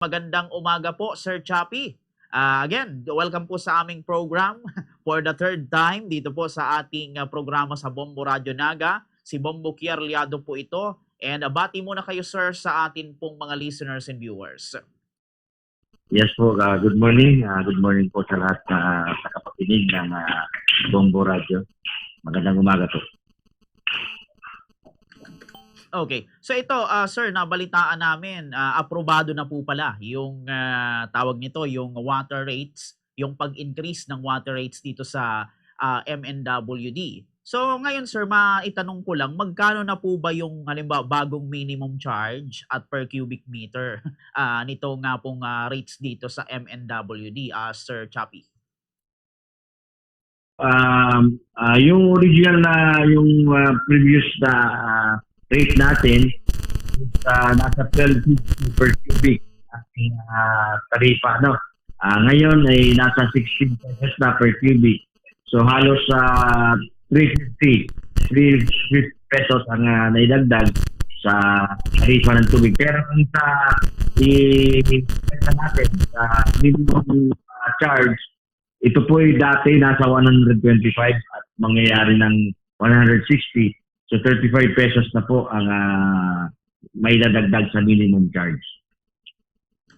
Magandang umaga po, Sir Chappy. Again, welcome po sa aming program for the third time dito po sa ating programa sa Bombo Radio Naga. Si Bombo Kier Liado po ito. And bati muna kayo, sir, sa atin pong mga listeners and viewers. Yes po, good morning. Good morning po sa lahat sa kapakinig ng Bombo Radio. Magandang umaga po. Okay. So ito, sir, nabalitaan namin, aprobado na po pala yung tawag nito, yung water rates, yung pag-increase ng water rates dito sa MNWD. So ngayon, sir, maitanong ko lang, magkano na po ba yung halimbawa bagong minimum charge at per cubic meter nito nga pong rates dito sa MNWD, Sir Chappy? Yung original na yung previous na rate natin nasa 12.50 per cubic ating tarifa, no? Ngayon ay nasa 16 pesos na per cubic. So halos 350 pesos ang naidagdag sa tarifa ng tubig. Pero kung sa i-pesa natin sa minimum charge, ito po ay dati nasa 125 at mangyayari ng 160. So 35 pesos na po ang may dadagdag sa minimum charge.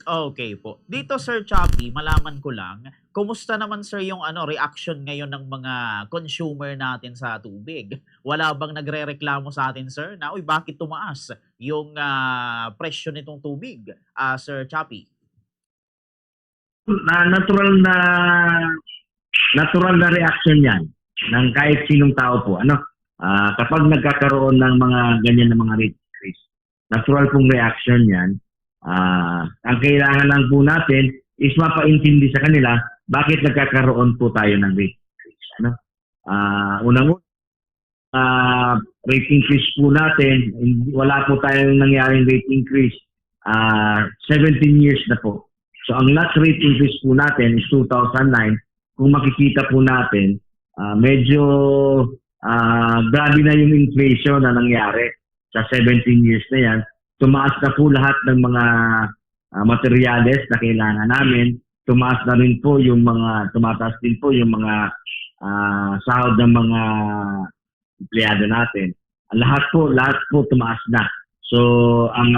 Okay po. Dito, Sir Chappy, malaman ko lang, kumusta naman, sir, yung reaction ngayon ng mga consumer natin sa tubig? Wala bang nagrereklamo sa atin, sir, na uy, bakit tumaas yung presyo nitong tubig, Sir Chappy? Natural na reaction yan ng kahit sinong tao po. Kapag nagkakaroon ng mga ganyan na mga rate increase, natural pong reaction yan. Ang kailangan lang po natin is mapaintindi sa kanila bakit nagkakaroon po tayo ng rate increase. Rate increase po natin, wala po tayong nangyaring rate increase 17 years na po. So ang last rate increase po natin is 2009. Kung makikita po natin, medyo grabe na yung inflation na nangyari sa 17 years na yan. Tumaas na po lahat ng mga materyales na kailangan namin. Tumataas din po yung mga sahod ng mga empleyado natin. Lahat po tumaas na. So ang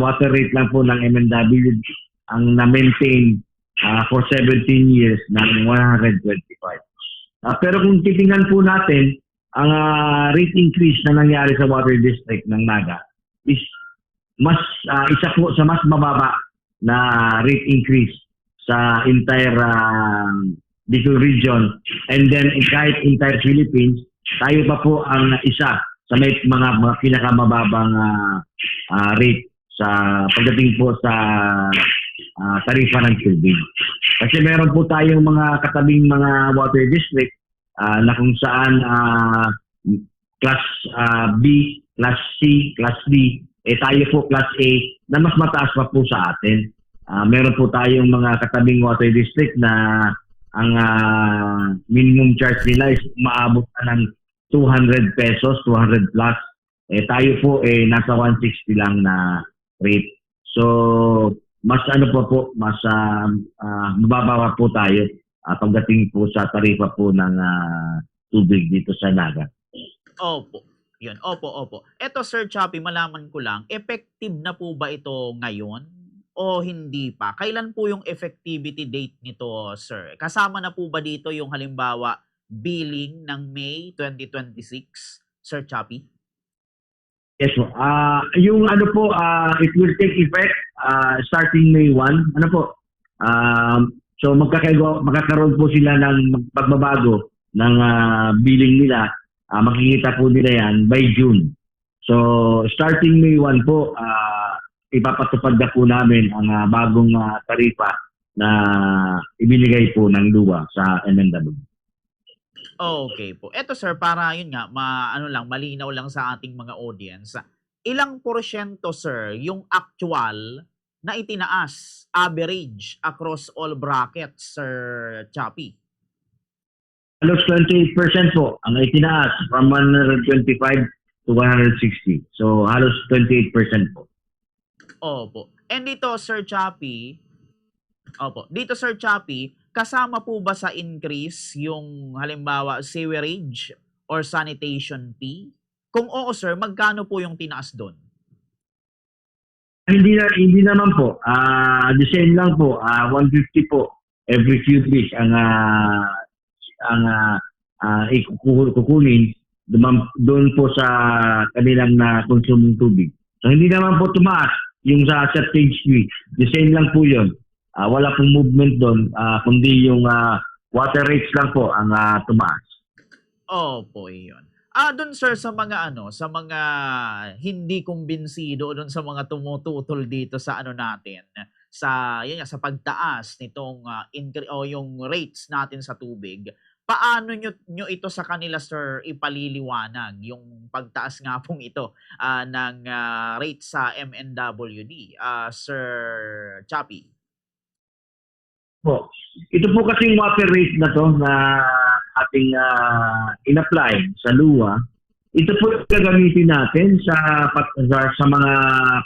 water rate lang po ng MNWD ang na-maintain for 17 years ng 125. Pero kung titingnan po natin, ang rate increase na nangyari sa water district ng Naga is isa po sa mas mababa na rate increase sa entire Bicol region, and then kahit entire Philippines, tayo pa po ang isa sa may mga pinakamababang rate sa pagdating po sa tarifa ng tubig. Kasi meron po tayong mga katabing mga water district na kung saan class B, class C, class D, tayo po class A na mas mataas pa po sa atin. Meron po tayong mga katabing water district na ang minimum charge nila is umaabot na ng 200 pesos, 200 plus. Tayo po nasa 160 lang na rate. So mas mas mababa po tayo pagdating po sa tarifa po ng tubig dito sa Naga. Opo. Yun. Opo. Eto, Sir Chappy, malaman ko lang, effective na po ba ito ngayon o hindi pa? Kailan po yung effectivity date nito, sir? Kasama na po ba dito yung halimbawa billing ng May 2026, Sir Chappy? Yes po. Yung it will take effect starting May 1. So magkakaroon po sila ng pagbabago ng billing nila. Makikita po nila yan by June. So starting May 1 po, ipapatupad na po namin ang bagong tarifa na ibinigay po ng LUWA sa MNW. Okay po. Eto, sir, para yun nga, malinaw lang sa ating mga audience. Ilang porsyento, sir, yung actual na itinaas, average, across all brackets, Sir Chappy? Halos 28% po ang itinaas from 125 to 160. So halos 28% po. Opo. And dito, Sir Chappy, opo, dito Sir Chappy, kasama po ba sa increase yung halimbawa sewerage or sanitation fee? Kung oo sir, magkano po yung tinaas doon? Hindi naman po. The same lang po. 150 po every few weeks ang kukunin doon po sa kanilang na konsumong tubig. So hindi naman po tumaas yung sa surcharge fee. The same lang po yun. Wala pong movement doon, kundi yung water rates lang po ang tumaas. Opo, iyon. Doon sir sa mga sa mga hindi kumbinsido doon sa mga tumututol dito sa ano natin, sa yun nga, sa pagtaas nitong o yung rates natin sa tubig. Paano nyo ito sa kanila sir ipaliliwanag yung pagtaas nga pong ito ng rates sa MNWD, Sir Chappy? Po. Ito po kasing water rate na to na ating in-apply sa LUA. Ito po yung gagamitin natin sa mga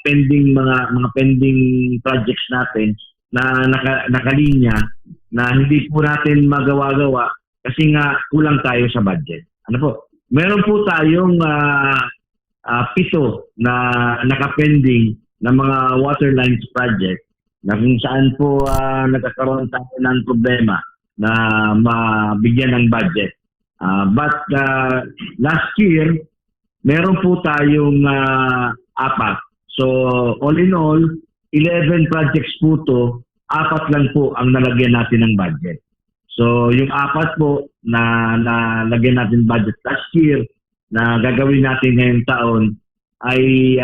pending projects natin na nakalinya na hindi po natin magawa-gawa kasi nga kulang tayo sa budget. Ano po? Meron po tayong 7 na nakapending na mga water lines project na kung saan po nagkakaroon tayo ng problema na mabigyan ng budget. But last year, meron po tayong 4. So all in all, 11 projects po to, 4 lang po ang nalagyan natin ng budget. So yung 4 po na nalagyan natin budget last year na gagawin natin ngayong taon ay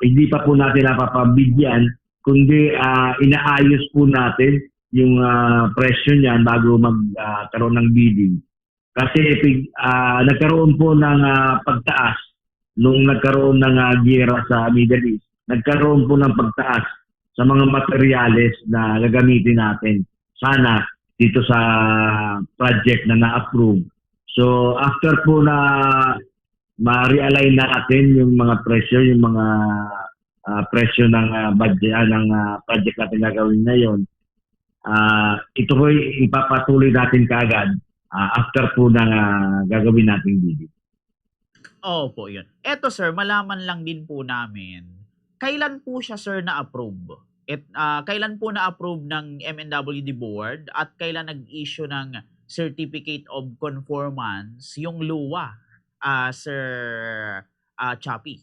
hindi pa po natin napapabigyan kundi inaayos po natin yung presyo niyan bago magkaroon ng bidding. Kasi nagkaroon po ng pagtaas nung nagkaroon ng giyera sa Middle East. Nagkaroon po ng pagtaas sa mga materyales na gagamitin natin. Sana dito sa project na na-approve. So after po na ma-realign natin yung mga presyo, yung mga presyo ng budget ng project natin gagawin ngayon, ito po ipapatuloy natin kaagad after po ng gagawin nating bidding. Opo, yun. Eto sir, malaman lang din po namin, kailan po siya sir na-approve? Kailan po na-approve ng MNWD board at kailan nag-issue ng Certificate of Conformance yung LUA, Sir Chappy?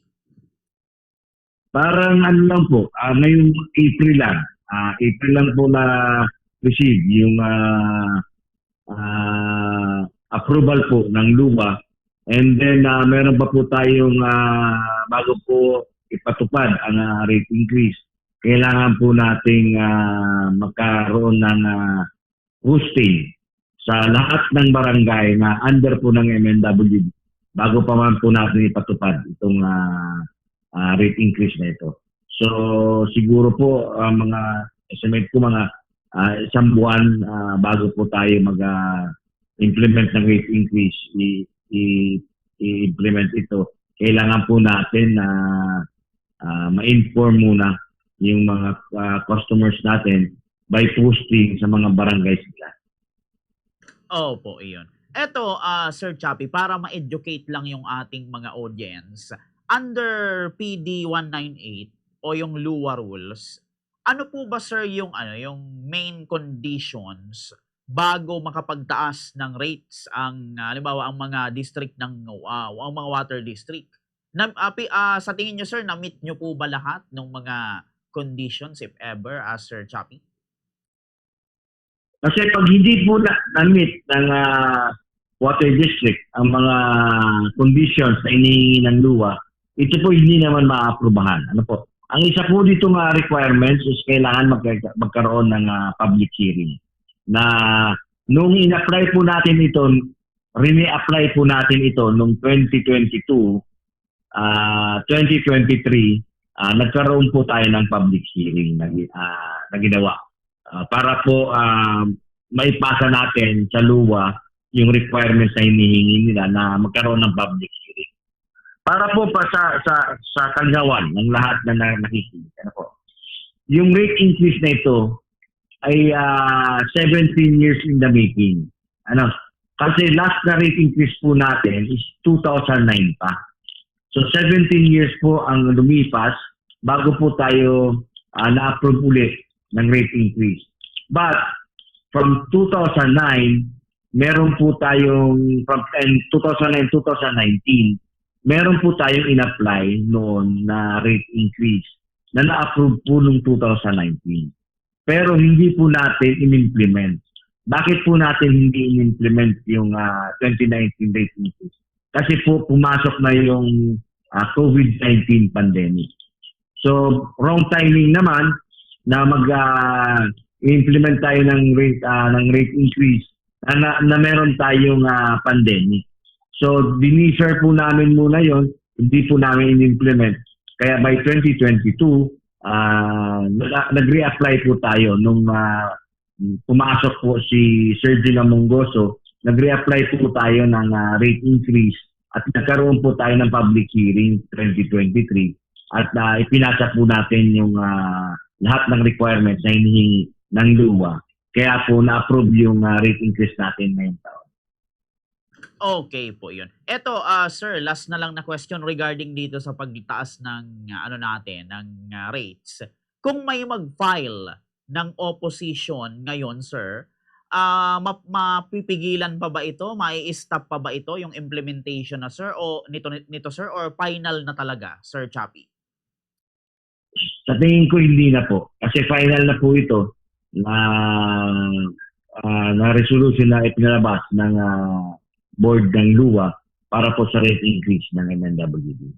Parang ano lang po, ngayong April lang. April lang po na receive yung approval po ng LUA. And then meron pa po tayong bago po ipatupad ang rate increase. Kailangan po nating magkaroon ng hosting sa lahat ng barangay na under po ng MNWD bago pa man po natin ipatupad itong rate increase na ito. So siguro po mga estimate ko mga isang buwan bago po tayo mag-implement ng rate increase, i-implement ito. Kailangan po natin na ma-inform muna yung mga customers natin by posting sa mga barangay sila. Opo, iyon. Eto, Sir Chappy, para ma-educate lang yung ating mga audience, under PD 198 o yung LUA rules, ano po ba sir yung main conditions bago makapagtaas ng rates ang halimbawa ang mga district ng ang mga water district? Sa tingin niyo sir, na-meet niyo po ba lahat ng mga conditions if ever, Sir Chappy? Kasi pag hindi po na-meet ng water district ang mga conditions na inihingi ng LUA, ito po hindi naman maaprubahan. Ano po? Ang isa po dito nga requirements is kailangan magkaroon ng public hearing. Na nung in-apply po natin ito, rini-apply po natin ito nung 2022, 2023, nagkaroon po tayo ng public hearing na ginawa. Para po maipasa natin sa LUA yung requirements na hinihingi nila na magkaroon ng public hearing. Para po pa sa kagawan ng lahat na nakikita. Ano po? yung rate increase na ito ay 17 years in the making. Ano? Kasi last na rate increase po natin is 2009 pa. So 17 years po ang lumipas bago po tayo na-approve ulit ng rate increase. But from 2009, meron po tayong from 2009-2019, meron po tayong in-apply noon na rate increase na na-approve po noong 2019. Pero hindi po natin in-implement. Bakit po natin hindi in-implement yung 2019 rate increase? Kasi po pumasok na yung COVID-19 pandemic. So, wrong timing naman na mag-implement tayo ng rate increase na meron tayong pandemic. So, dinefer po namin muna yon, hindi po namin in-implement. Kaya by 2022, nag-reapply po tayo nung pumasok po si Sir Gina Mongoso, nag-reapply po tayo ng rate increase at nagkaroon po tayo ng public hearing 2023 at ipinasa po natin yung lahat ng requirements na hinihingi ng luwa. Kaya po na-approve yung rate increase natin ngayong taon. Okay po 'yun. Eto, sir, last na lang na question regarding dito sa pagtaas ng ng rates. Kung may mag-file ng opposition ngayon, sir, mapipigilan pa ba ito? Mai-stop pa ba ito yung implementation na, sir, o nito sir, or final na talaga, Sir Chappy? Sa tingin ko hindi na po. Kasi final na po ito na resolution na ipinalabas ng board ng luwa para po sa rate increase ng MNWD.